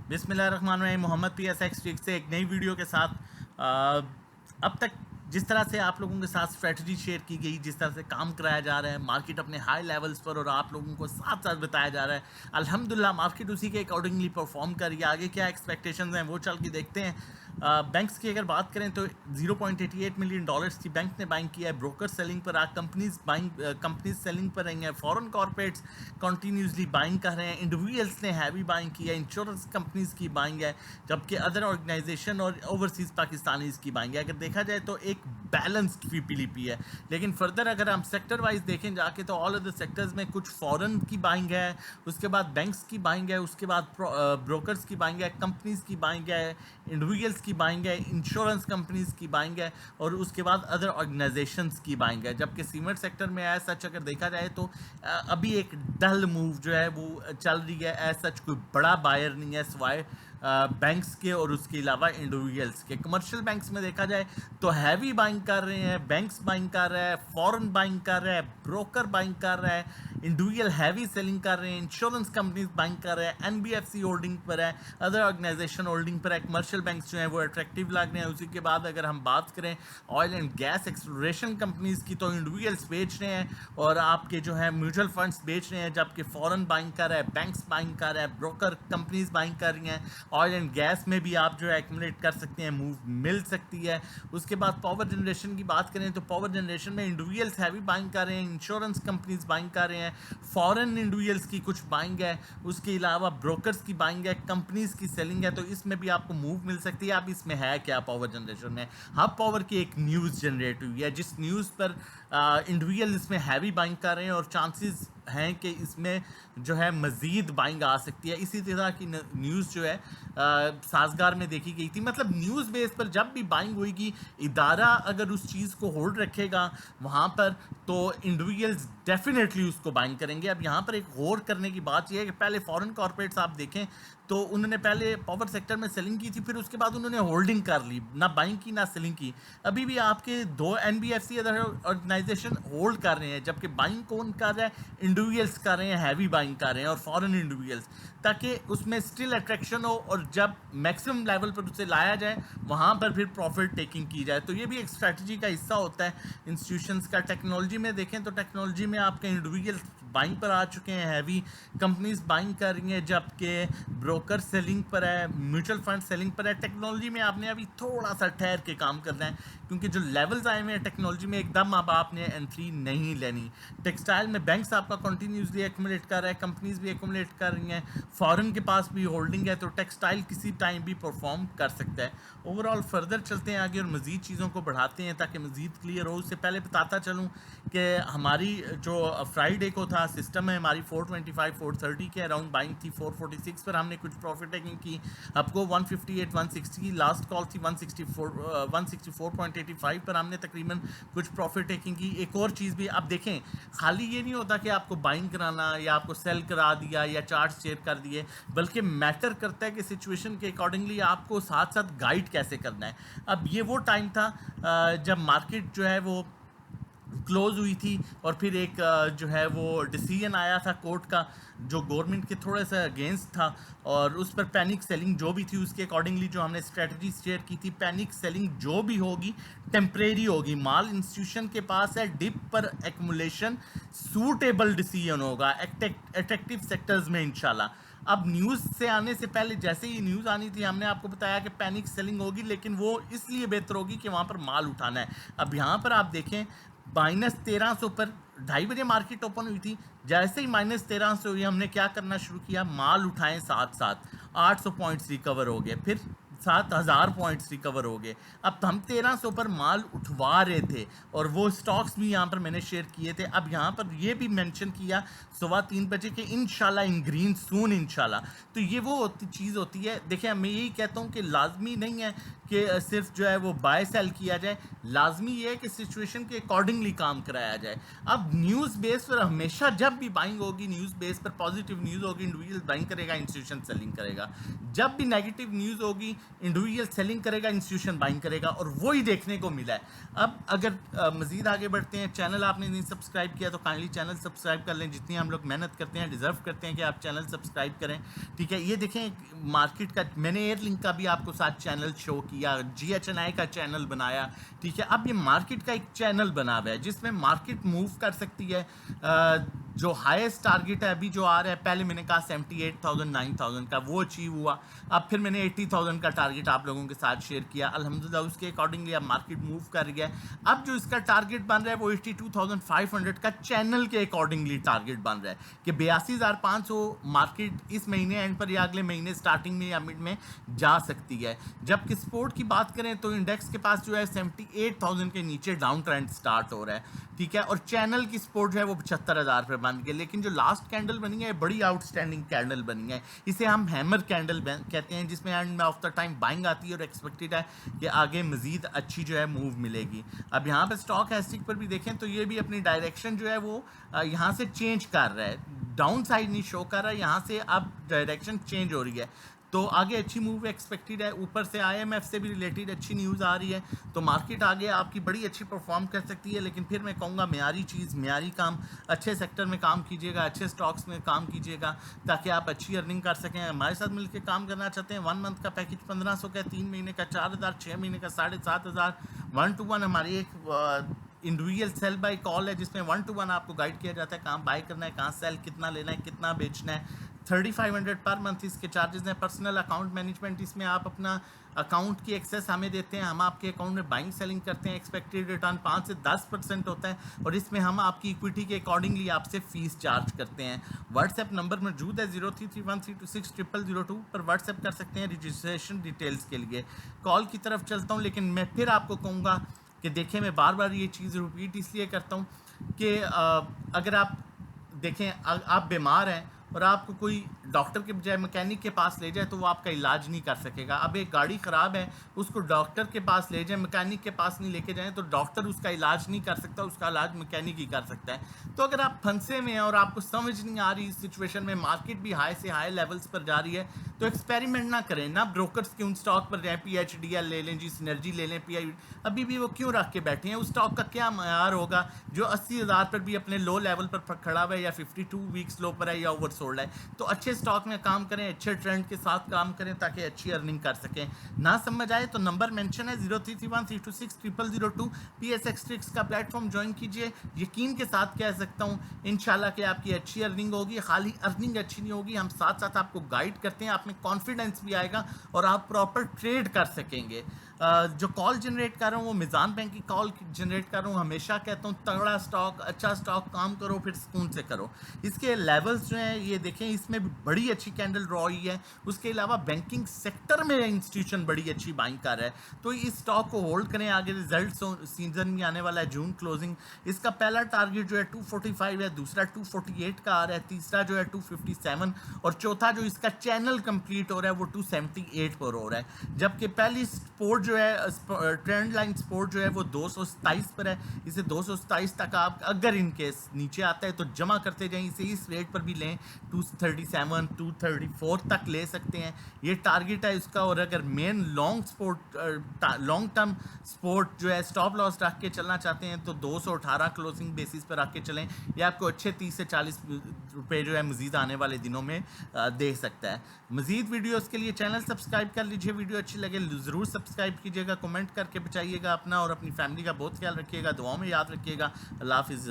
बिस्मिल्लाहिर्रहमानिर्रहीम। Mohammad PSX trick से एक नई वीडियो के साथ अब तक जिस तरह से आप लोगों के साथ स्ट्रेटजी शेयर की गई, जिस तरह से काम कराया जा रहा है, मार्केट अपने हाई लेवल्स पर और आप लोगों को साथ साथ बताया जा रहा है, अल्हम्दुलिल्लाह मार्केट उसी के अकॉर्डिंगली परफॉर्म कर रही है। आगे क्या एक्सपेक्टेशंस हैं वो चल के देखते हैं। बैंक्स की अगर बात करें तो $0.88 मिलियन की बैंक ने बाइंग किया है। ब्रोकर सेलिंग पर कंपनीज सेलिंग पर रही हैं। फॉरेन कॉर्पोरेट्स कंटिन्यूसली बाइंग कर रहे हैं। इंडिविजुअल्स ने हैवी बाइंग किया है। इंश्योरेंस कंपनीज की बाइंग है, जबकि अदर ऑर्गेनाइजेशन और ओवरसीज पाकिस्तानीज की बाइंग है। अगर देखा जाए तो एक बैलेंस्ड पीपीलीपी है। लेकिन फर्दर अगर हम सेक्टर वाइज देखें जाके तो ऑल अदर सेक्टर्स में कुछ फॉरेन की बाइंग है, उसके बाद बैंक्स की बाइंग है, उसके बाद ब्रोकर्स की बाइंग है, कंपनीज की बाइंग है, इंडिविजुअल्स की बाइंग है, इंश्योरेंस कंपनीज की बाइंग है और उसके बाद अदर ऑर्गेनाइजेशंस की बाइंग है। जबकि सीमेंट सेक्टर में एज सच अगर देखा जाए तो अभी एक डल मूव जो है वो चल रही है। एज सच कोई बड़ा बायर नहीं है सिवाय बैंक्स के और उसके अलावा इंडिविजुअल्स के। कमर्शियल बैंक्स में देखा जाए तो हैवी बाइंग कर रहे हैं, बैंक्स बाइंग कर रहा है, फॉरेन बाइंग कर रहा है, ब्रोकर बाइंग कर रहा है, इंडिविजुअल हैवी सेलिंग कर रहे हैं, इंश्योरेंस कंपनीज बाइंग कर रहे हैं, एनबीएफसी होल्डिंग पर है, अदर ऑर्गेनाइजेशन होल्डिंग पर है। कमर्शियल बैंक्स जो हैं वो अट्रैक्टिव लग रहे हैं। उसी के बाद अगर हम बात करें oil and gas exploration companies की तो इंडिविजुअल्स बेच रहे हैं और आपके जो है म्यूचुअल फंड्स बेच रहे हैं, जबकि फॉरेन बाइंग कर रहा है, बैंक्स बाइंग कर रहा है, ब्रोकर कंपनीज बाइंग कर रही हैं। ऑयल एंड गैस में भी आप जो है एक्यूमुलेट कर सकते हैं, मूव मिल सकती है। उसके बाद पावर जनरेशन की बात करें तो पावर जनरेशन में इंडिविजुअल्स हैवी बाइंग कर रहे हैं, इंश्योरेंस कंपनीज बाइंग कर रहे हैं, फॉरेन इंडिविजुअल्स की कुछ बाइंग है, उसके अलावा ब्रोकर्स की बाइंग है, कंपनीज की सेलिंग है। तो इसमें भी आपको मूव मिल सकती है। अब इसमें है क्या पावर जनरेशन में? हब पावर की एक न्यूज़ जनरेट हुई है जिस न्यूज़ पर इंडिविजुअल इसमें हैवी बाइंग कर रहे हैं और चांसेस हैं कि इसमें जो है मज़ीद बाइंग आ सकती है। इसी तरह की न्यूज़ जो है साजगार में देखी गई थी। मतलब न्यूज़ बेस पर जब भी बाइंग होगी, इदारा अगर उस चीज़ को होल्ड रखेगा वहाँ पर तो इंडिविजुअल्स डेफिनेटली उसको बाइंग करेंगे। अब यहाँ पर एक गौर करने की बात यह है कि पहले फॉरेन कॉर्पोरेट्स आप देखें तो उन्होंने पहले पावर सेक्टर में सेलिंग की थी, फिर उसके बाद उन्होंने होल्डिंग कर ली, ना बाइंग की ना सेलिंग की। अभी भी आपके दो एनबीएफसी अदर ऑर्गेनाइजेशन होल्ड कर रहे हैं, जबकि बाइंग कौन कर रहा है? इंडिविजुअल्स कर रहे हैं, हैवी बाइंग कर रहे हैं और फॉरेन इंडिविजुअल्स, ताकि उसमें स्टिल अट्रैक्शन हो और जब मैक्सिमम लेवल पर उसे लाया जाए वहाँ पर फिर प्रॉफिट टेकिंग की जाए। तो ये भी एक स्ट्रैटेजी का हिस्सा होता है इंस्टीट्यूशंस का। टेक्नोलॉजी में देखें तो टेक्नोलॉजी में आपके इंडिविजुअल्स बाइंग पर आ चुके हैं, हैवी कंपनीज बाइंग कर रही हैं, जबकि ब्रोकर सेलिंग पर है, म्यूचुअल फंड सेलिंग पर है। टेक्नोलॉजी में आपने अभी थोड़ा सा ठहर के काम करना है, क्योंकि जो लेवल्स आए हुए हैं टेक्नोलॉजी में एकदम अब आपने एंट्री नहीं लेनी। टेक्सटाइल में बैंक्स आपका कंटिन्यूसली एक्यूमुलेट कर रहा है, कंपनीज भी एक्यूमुलेट कर रही हैं, फॉरेन के पास भी होल्डिंग है, तो टेक्सटाइल किसी टाइम भी परफॉर्म कर सकता है। ओवरऑल फर्दर चलते हैं आगे और मज़ीद चीज़ों को बढ़ाते हैं ताकि मज़ीद क्लियर हो। उससे पहले बताता चलूँ कि हमारी जो फ्राइडे को था सिस्टम है, हमारी 425 430 के अराउंड बाइंग थी। 446 पर हमने कुछ प्रॉफिट टेकिंग की। आपको 158 160 की लास्ट कॉल थी। 164.85 पर हमने तकरीबन कुछ प्रॉफिट टेकिंग की। एक और चीज़ भी आप देखें, खाली ये नहीं होता कि आपको बाइंग कराना या आपको सेल करा दिया या चार्ट शेयर कर दिए, बल्कि मैटर करता है कि सिचुएशन के अकॉर्डिंगली आपको साथ साथ गाइड कैसे करना है। अब ये वो टाइम था जब मार्केट जो है वो क्लोज हुई थी और फिर एक जो है वो डिसीजन आया था कोर्ट का जो गवर्नमेंट के थोड़ा सा अगेंस्ट था, और उस पर पैनिक सेलिंग जो भी थी उसके अकॉर्डिंगली जो हमने स्ट्रेटजी शेयर की थी, पैनिक सेलिंग जो भी होगी टेम्परेरी होगी। माल इंस्टीट्यूशन के पास है, डिप पर एक्मुलेशन सूटेबल डिसीजन होगा अट्रैक्टिव सेक्टर्स में इंशाल्लाह। अब न्यूज़ से आने से पहले जैसे ही न्यूज़ आनी थी हमने आपको बताया कि पैनिक सेलिंग होगी, लेकिन वो इसलिए बेहतर होगी कि वहाँ पर माल उठाना है। अब यहाँ पर आप देखें -1300 पर 2:30 बजे मार्केट ओपन हुई थी। जैसे ही -1300 हुई हमने क्या करना शुरू किया, माल उठाएं साथ साथ। 800 पॉइंट्स रिकवर हो गए, फिर 7000 पॉइंट्स रिकवर हो गए। अब हम 1300 पर माल उठवा रहे थे और वो स्टॉक्स भी यहाँ पर मैंने शेयर किए थे। अब यहाँ पर ये भी मेंशन किया 3:15 बजे के इंशाल्लाह इन ग्रीन सून इंशाल्लाह। तो ये वो चीज़ होती है। देखिए मैं यही कहता हूँ कि लाजमी नहीं है कि सिर्फ जो है वो बाय सेल किया जाए, लाजमी ये है कि सिचुएशन के अकॉर्डिंगली काम कराया जाए। अब न्यूज़ बेस पर हमेशा जब भी बाइंग होगी, न्यूज़ बेस पर पॉजिटिव न्यूज़ होगी, इंडिविजुअल बाइंग करेगा, इंस्टीट्यूशन सेलिंग करेगा। जब भी नेगेटिव न्यूज़ होगी इंडिविजुअल सेलिंग करेगा, इंस्टीट्यूशन बाइंग करेगा, और वही देखने को मिला है। अब अगर मज़ीद आगे बढ़ते हैं, चैनल आपने नहीं सब्सक्राइब किया तो काइंडली चैनल सब्सक्राइब कर लें। जितनी हम लोग मेहनत करते हैं, डिज़र्व करते हैं कि आप चैनल सब्सक्राइब करें, ठीक है। ये देखें मार्केट का, मैंने एयरलिंक का भी आपको साथ चैनल शो किया, GHNI का चैनल बनाया, ठीक है। अब ये मार्केट का एक चैनल बना हुआ है जिसमें मार्केट मूव कर सकती है। जो हाईएस्ट टारगेट है अभी जो आ रहा है, पहले मैंने कहा 78,000 9,000 का, वो अचीव हुआ। अब फिर मैंने 80,000 का टारगेट आप लोगों के साथ शेयर किया, अल्हम्दुलिल्लाह उसके अकॉर्डिंगली अब मार्केट मूव कर रही है। अब जो इसका टारगेट बन रहा है वो 82,500 का चैनल के अकॉर्डिंगली टारगेट बन रहा है कि 82,500 मार्केट इस महीने एंड पर या अगले महीने स्टार्टिंग में या मिड में जा सकती है। जबकि सपोर्ट की बात करें तो इंडेक्स के पास जो है 78,000 के नीचे डाउन ट्रेंड स्टार्ट हो रहा है, ठीक है। और चैनल की सपोर्ट जो है वो 75,000 पर बन गई। लेकिन जो लास्ट कैंडल बनी है बड़ी आउटस्टैंडिंग कैंडल बनी है, इसे हम हैमर कैंडल कहते हैं, जिसमें एंड में ऑफ द टाइम बाइंग आती है और एक्सपेक्टेड है कि आगे मजीद अच्छी जो है मूव मिलेगी। अब यहाँ पे स्टॉक एस्टिक पर भी देखें तो ये भी अपनी डायरेक्शन जो है वो यहाँ से चेंज कर रहा है, डाउन साइड नहीं शो कर रहा है, यहाँ से अब डायरेक्शन चेंज हो रही है, तो आगे अच्छी मूव एक्सपेक्टेड है। ऊपर से IMF से भी रिलेटेड अच्छी न्यूज़ आ रही है, तो मार्केट आगे आपकी बड़ी अच्छी परफॉर्म कर सकती है। लेकिन फिर मैं कहूँगा मेयारी चीज़, मेयारी काम, अच्छे सेक्टर में काम कीजिएगा, अच्छे स्टॉक्स में काम कीजिएगा ताकि आप अच्छी अर्निंग कर सकें। हमारे साथ मिलकर काम करना चाहते हैं, 1 मंथ का पैकेज 1500 का, 3 महीने का 4,000, 6 महीने का 7,500, 1-to-1 हमारी एक इंडिविजुअल सेल बाय कॉल है जिसमें 1-to-1 आपको गाइड किया जाता है, कहाँ बाय करना है, कहाँ सेल, कितना लेना है, कितना बेचना है। 3,500 पर मंथ इसके चार्जेस हैं। पर्सनल अकाउंट मैनेजमेंट, इसमें आप अपना अकाउंट की एक्सेस हमें देते हैं, हम आपके अकाउंट में बाइंग सेलिंग करते हैं। एक्सपेक्टेड रिटर्न 5 से 10% होता है और इसमें हम आपकी इक्विटी के अकॉर्डिंगली आपसे फीस चार्ज करते हैं। व्हाट्सएप नंबर मौजूद है 0331326002 पर व्हाट्सएप कर सकते हैं रजिस्ट्रेशन डिटेल्स के लिए। कॉल की तरफ चलता हूँ, लेकिन मैं फिर आपको कहूँगा कि देखें, मैं बार बार ये चीज़ रिपीट इसलिए करता हूँ कि अगर आप देखें, आप बीमार हैं और आपको कोई डॉक्टर के बजाय मैकेनिक के पास ले जाए तो वो आपका इलाज नहीं कर सकेगा। अब एक गाड़ी ख़राब है, उसको डॉक्टर के पास ले जाए, मैकेनिक के पास नहीं लेके जाएं तो डॉक्टर उसका इलाज नहीं कर सकता, उसका इलाज मैकेनिक ही कर सकता है। तो अगर आप फंसे में हैं और आपको समझ नहीं आ रही इस सिचुएशन में, मार्केट भी हाई से हाई लेवल्स पर जा रही है, तो एक्सपेरिमेंट ना करें ना, ब्रोकर्स के उन स्टॉक पर जाएँ, PHDL ले लें जी, सिनर्जी ले लें, PI अभी भी वो क्यों रख के बैठे हैं? उस स्टॉक का क्या मयार होगा जो 80,000 पर भी अपने लो लेवल पर खड़ा हुआ है या 52 वीक्स लो पर है या ओवरसोल्ड है? तो अच्छे स्टॉक में काम करें, अच्छे ट्रेंड के साथ काम करें ताकि अच्छी अर्निंग कर सकें। ना समझ आए तो नंबर मेंशन है 0331326002, PSX ट्रिक्स का प्लेटफॉर्म ज्वाइन कीजिए। यकीन के साथ कह सकता हूँ इंशाल्लाह कि आपकी अच्छी अर्निंग होगी। खाली अर्निंग अच्छी नहीं होगी, हम साथ साथ आपको गाइड करते हैं, आप में कॉन्फिडेंस भी आएगा और आप प्रॉपर ट्रेड कर सकेंगे। जो कॉल जनरेट कर रहा हूँ वो मिज़ान बैंक की कॉल जनरेट कर रहा हूँ। हमेशा कहता हूँ तगड़ा स्टॉक, अच्छा स्टॉक, काम करो फिर सुकून से करो। इसके लेवल्स जो हैं ये देखें, इसमें भी बड़ी अच्छी कैंडल ड्रॉ हुई है। उसके अलावा बैंकिंग सेक्टर में इंस्टीट्यूशन बड़ी अच्छी बाइंग कर रहा है, तो इस स्टॉक को होल्ड करें। आगे रिजल्ट सीजन में आने वाला है, जून क्लोजिंग। इसका पहला टारगेट जो है 245 है, दूसरा 248 का आ रहा है, तीसरा जो है 257 और चौथा जो इसका चैनल कंप्लीट हो रहा है वो 278 पर हो रहा है। जबकि पहली सपोर्ट जो है, ट्रेंड लाइन सपोर्ट जो है वो 227 पर है। इसे 227 तक आप अगर इनकेस नीचे आता है तो जमा करते जाएं, इसे इस रेट पर भी लें, 237 234 तक ले सकते हैं, ये टारगेट है इसका। और अगर मेन लॉन्ग टर्म सपोर्ट जो है स्टॉप लॉस रख के चलना चाहते हैं तो 218 क्लोजिंग बेसिस पर रख के चलें, ये आपको अच्छे 30 से 40 रुपये जो है मजीद आने वाले दिनों में दे सकता है। मजीद वीडियोस के लिए चैनल सब्सक्राइब कर लीजिए, वीडियो अच्छी लगे ज़रूर सब्सक्राइब कीजिएगा, कमेंट करके बचाइएगा अपना और अपनी फैमिली का बहुत ख्याल रखिएगा, दुआओं में याद रखिएगा। अल्लाह हाफिज़।